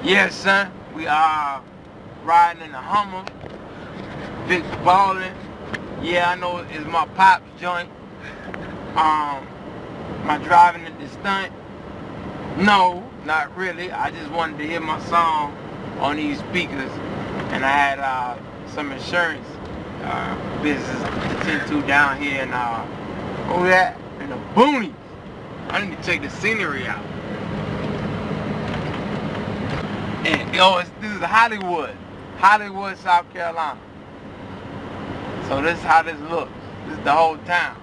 Yes, son. We are riding in the Hummer. Vince ballin'. Yeah, I know it's my pop's joint. Am I driving at the stunt? No, not really. I just wanted to hear my song on these speakers, and I had some insurance business to tend to down here in where we at? In the boonies. I need to check the scenery out. And this is Hollywood, South Carolina. So this is how this looks. This is the whole town.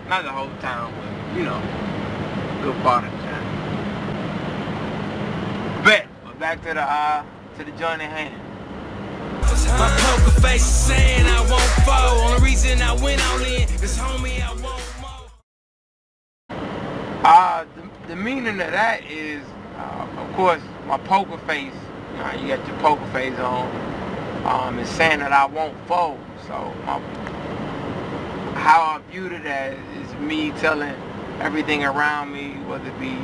Not the whole town, but you know, good part of the town. Bet. But back to the joint at hand. My poker face is saying I won't fall. Only reason I went all in is homie, I won't more. The meaning of that is, of course, my poker face. You got your poker face on. It's saying that I won't fold. So how I viewed it as is me telling everything around me, whether it be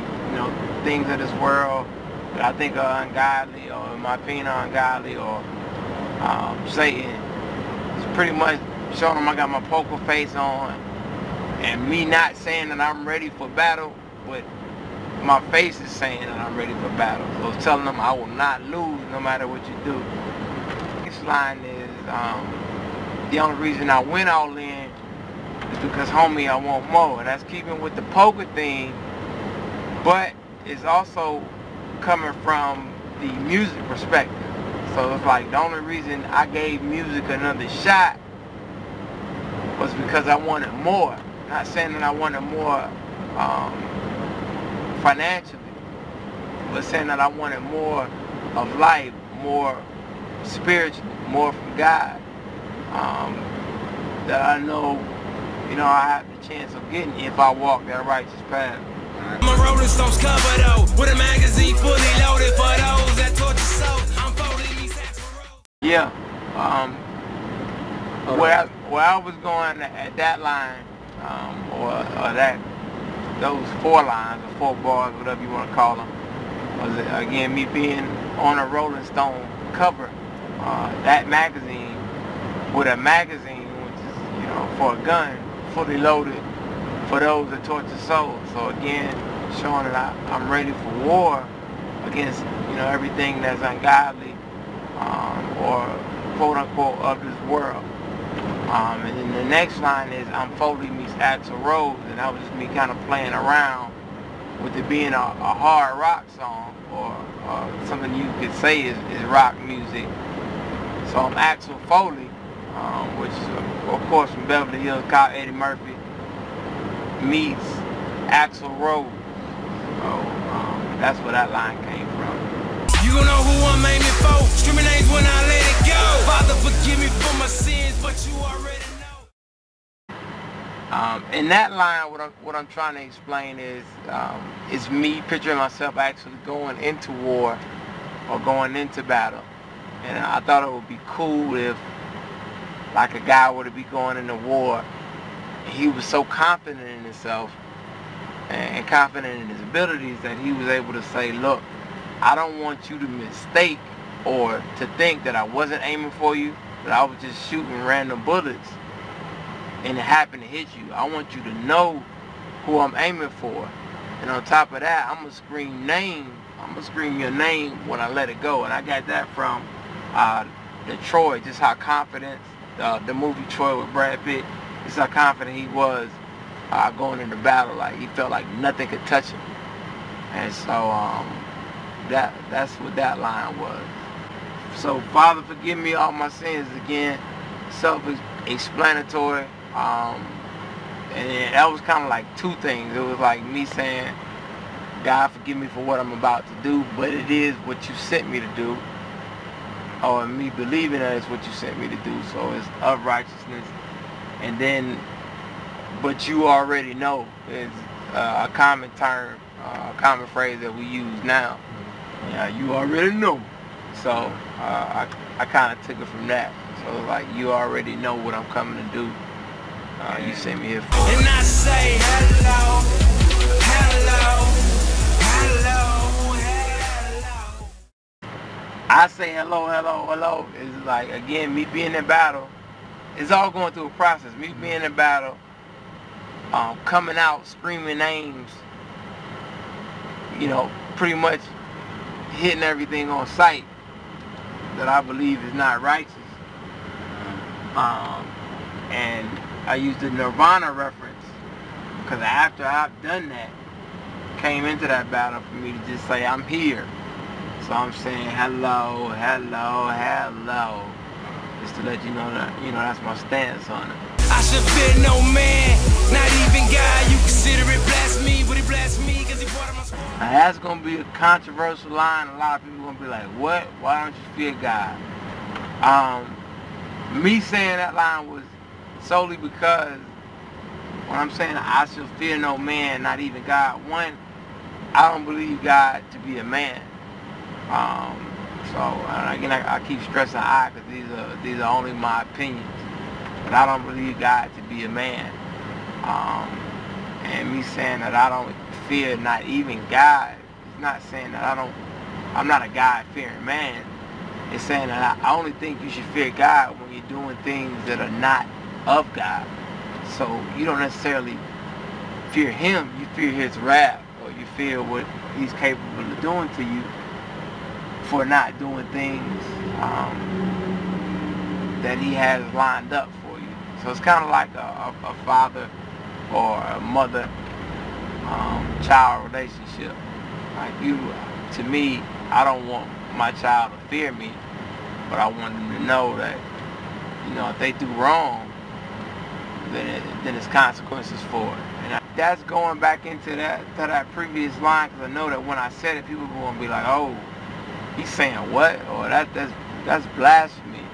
things of this world that I think are ungodly, or in my opinion are ungodly, or Satan. It's pretty much showing them I got my poker face on, and me not saying that I'm ready for battle, but my face is saying that I'm ready for battle. So it's telling them I will not lose no matter what you do. This line is, the only reason I went all in is because homie, I want more. And that's keeping with the poker thing, but it's also coming from the music perspective. So it's like the only reason I gave music another shot was because I wanted more. Not saying that I wanted more financially, but saying that I wanted more of life, more spiritually, more from God. That I know, I have the chance of getting if I walk that righteous path. My Rolling Stones cover though, with a magazine fully loaded for those that torture souls. I'm folding these hats for road. Yeah. Where I was going at that line, or those 4 lines or 4 bars, whatever you want to call them, was again me being on a Rolling Stone cover, that magazine, with a magazine which is for a gun, fully loaded for those that torture souls. So again, showing that I'm ready for war against everything that's ungodly, or quote unquote of this world. And then the next line is I'm Foley meets Axl Rose, and that was just me kind of playing around with it being a hard rock song, or something you could say is rock music. So I'm Axl Foley, which of course from Beverly Hills Cop Eddie Murphy meets Axl Rose. So that's where that line came from. You gon' know who I'm aiming for. Screaming names when I let it go. Father, forgive me for my sins, but you already know. In that line, what I'm trying to explain is me picturing myself actually going into war or going into battle. And I thought it would be cool if, like, a guy were to be going into war, and he was so confident in himself and confident in his abilities that he was able to say, look, I don't want you to mistake or to think that I wasn't aiming for you, that I was just shooting random bullets and it happened to hit you. I want you to know who I'm aiming for. And on top of that, I'm going to scream your name when I let it go. And I got that from the Troy, just how confident, the movie Troy with Brad Pitt, just how confident he was going into battle. Like, he felt like nothing could touch him. And so that's what that line was. So, Father, forgive me all my sins. Again, self-explanatory. And that was kind of like 2 things. It was like me saying, God, forgive me for what I'm about to do, but it is what you sent me to do. Or me believing that it's what you sent me to do. So it's of righteousness. And then, but you already know is a common term, a common phrase that we use now. Yeah, you already know. So I kind of took it from that. So like, you already know what I'm coming to do. You sent me here for. And I say hello, hello, hello, hello. I say hello, hello, hello, it's like, again, me being in battle, it's all going through a process. Me being in battle, coming out, screaming names, you know, pretty much hitting everything on sight that I believe is not righteous. And I used the Nirvana reference because after I've done that, came into that battle for me to just say, I'm here. So I'm saying hello, hello, hello. Just to let you know that, you know, that's my stance on it. I should fear no man, not even God. You consider it blasphemy, but he blasphemy because he brought him my. Now that's gonna be a controversial line. A lot of people gonna be like, what? Why don't you fear God? Me saying that line was solely because when I'm saying I should fear no man, not even God, one, I don't believe God to be a man. So again, I keep stressing I because these are only my opinions. But I don't believe God to be a man. And me saying that I don't fear not even God, it's not saying that I'm not a God-fearing man. It's saying that I only think you should fear God when you're doing things that are not of God. So you don't necessarily fear him, you fear his wrath, or you fear what he's capable of doing to you for not doing things that he has lined up for you. So it's kind of like a father or a mother child relationship. Like to me, I don't want my child to fear me, but I want them to know that, you know, if they do wrong, then there's consequences for it. And that's going back into that previous line, because I know that when I said it, people were going to be like, oh, he's saying what? Or that's blasphemy.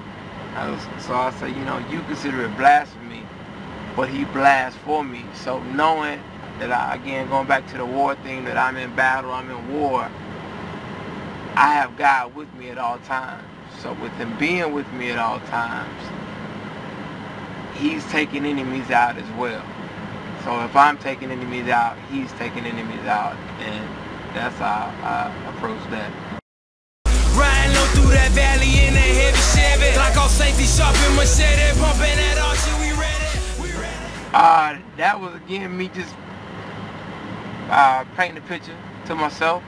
So I say, you know, you consider it blasphemy, but he blasphemed for me. So knowing that again, going back to the war thing, that I'm in battle, I'm in war, I have God with me at all times. So with him being with me at all times, he's taking enemies out as well. So if I'm taking enemies out, he's taking enemies out. And that's how I approach that. Riding low through that valley in a heavy Chevy, like all safety sharp and machete, pumping that archer, we ready. That was again me just painting a picture to myself.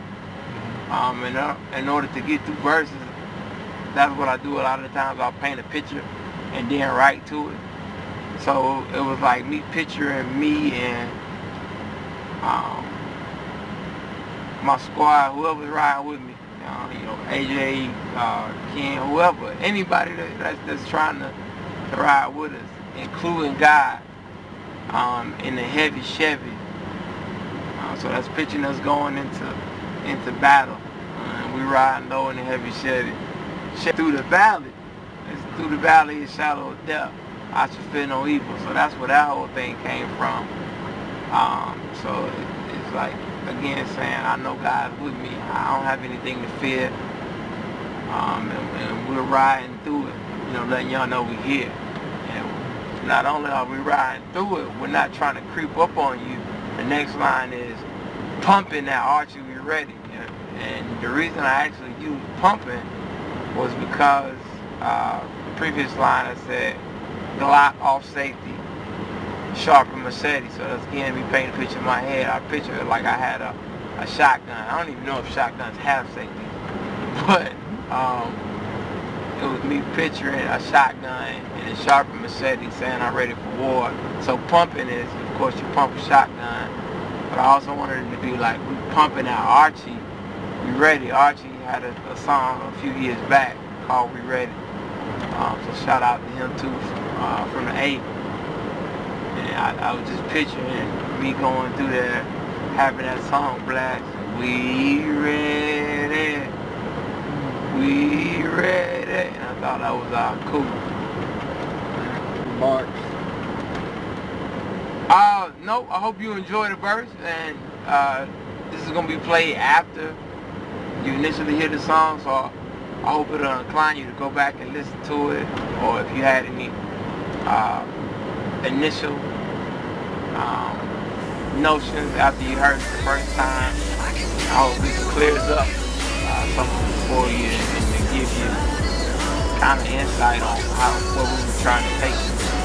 In order to get through verses, that's what I do a lot of the times. I'll paint a picture and then write to it. So it was like me picturing me and my squad, whoever's riding with me. You know, AJ, Ken, whoever, anybody that's trying to ride with us, including God, in the heavy Chevy. So that's picturing us going into battle. We riding low in the heavy Chevy. Through the valley. Through the valley is shadow of death. I should fear no evil. So that's where that whole thing came from. So it's like, again, saying I know God's with me. I don't have anything to fear. And we're riding through it. You know, letting y'all know we're here. And not only are we riding through it, we're not trying to creep up on you. The next line is pumping that archer, we ready. And the reason I actually used pumping was because the previous line I said Glock off safety, sharpen machete. So that's again me painting a picture in my head. I picture it like I had a shotgun. I don't even know if shotguns have safety, but it was me picturing a shotgun and a sharpened machete, saying I'm ready for war. So pumping is, of course, you pump a shotgun, but I also wanted it to be like we pumping out Archie. We ready. Archie had a song a few years back called We Ready. So shout out to him too, from the 8. And I was just picturing me going through there, having that song blast. We ready. We ready. And I thought that was cool. Mark. No, I hope you enjoy the verse, and this is gonna be played after you initially hear the song, so I hope it'll incline you to go back and listen to it, or if you had any initial notions after you heard it the first time, I hope this clears up something for you and give give kind of insight on what we were trying to take.